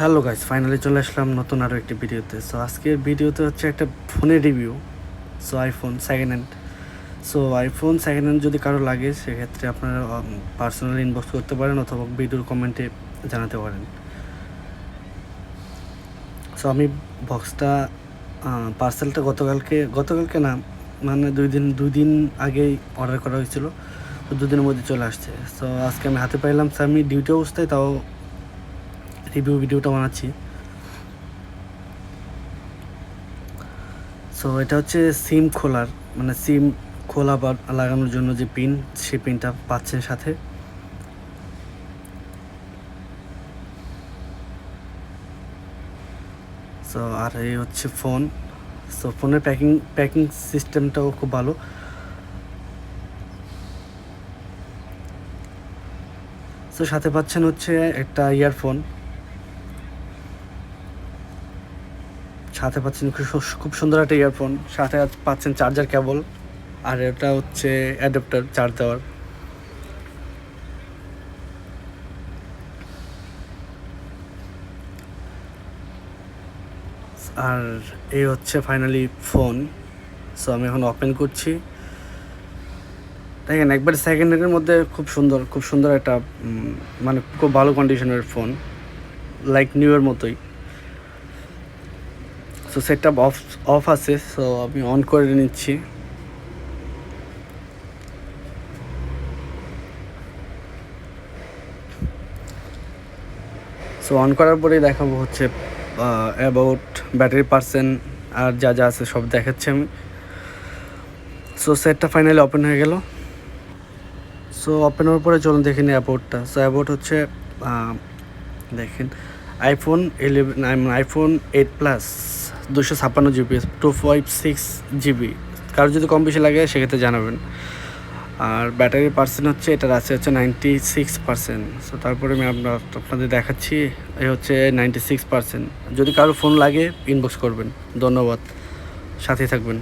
Hello guys, finally চলে আসলাম নতুন আরও একটি ভিডিওতে। সো আজকের ভিডিওতে হচ্ছে একটা ফোনের review. So iPhone second hand. So iPhone second hand যদি কারো লাগে সেক্ষেত্রে আপনারা পার্সোনালি ইনবক্স করতে পারেন অথবা ভিডিওর কমেন্টে জানাতে পারেন। সো আমি বক্সটা পার্সেলটা গতকালকে না, মানে দুই দিন আগেই অর্ডার করা হয়েছিল। তো দুদিনের মধ্যে চলে আসছে। সো আজকে আমি হাতে পাইলাম। সো আমি ডিউটি অবস্থায় তাও রিভিউ ভিডিওটা বানাচ্ছি। সো এটা হচ্ছে সিম খোলার, মানে সিম খোলা বা লাগানোর জন্য যে পিন, সেই পিনটা পাচ্ছেন সাথে। সো আর এই হচ্ছে ফোন। সো ফোনের প্যাকিং সিস্টেমটাও খুব ভালো। সো সাথে পাচ্ছেন হচ্ছে একটা ইয়ারফোন, সাথে পাচ্ছেন খুব সুন্দর একটা ইয়ারফোন, সাথে পাচ্ছেন চার্জার কেবল, আর এটা হচ্ছে অ্যাডাপ্টার চার্জ দেওয়ার। আর এই হচ্ছে ফাইনালি ফোন। সো আমি এখন ওপেন করছি। দেখেন, একবার সেকেন্ড হ্যান্ডের মধ্যে খুব সুন্দর একটা মানে খুব ভালো কন্ডিশনের ফোন, লাইক নিউয়ের মতোই। সো সেটটা অফ আছে, সো আমি অন করে নিচ্ছি। সো অন করার পরেই দেখাবো হচ্ছে অ্যাবাউট, ব্যাটারি পার্সেন্ট আর যা যা আছে সব দেখাচ্ছি আমি। সো সেটটা ফাইনালি ওপেন হয়ে গেল। সো ওপেন হওয়ার পরে চলুন দেখে নিই অ্যাবাউটটা। সো অ্যাবাউট হচ্ছে দেখেন, আইফোন 8 প্লাস 256 GB, 256 GB। কারো যদি কম বেশি লাগে সেক্ষেত্রে জানাবেন। আর ব্যাটারি পার্সেন্ট হচ্ছে এটার আছে হচ্ছে 96%। সো তারপরে আমি আপনাদের দেখাচ্ছি, এই হচ্ছে 96%। যদি কারো ফোন লাগে ইনবক্স করবেন। ধন্যবাদ, সাথে থাকবেন।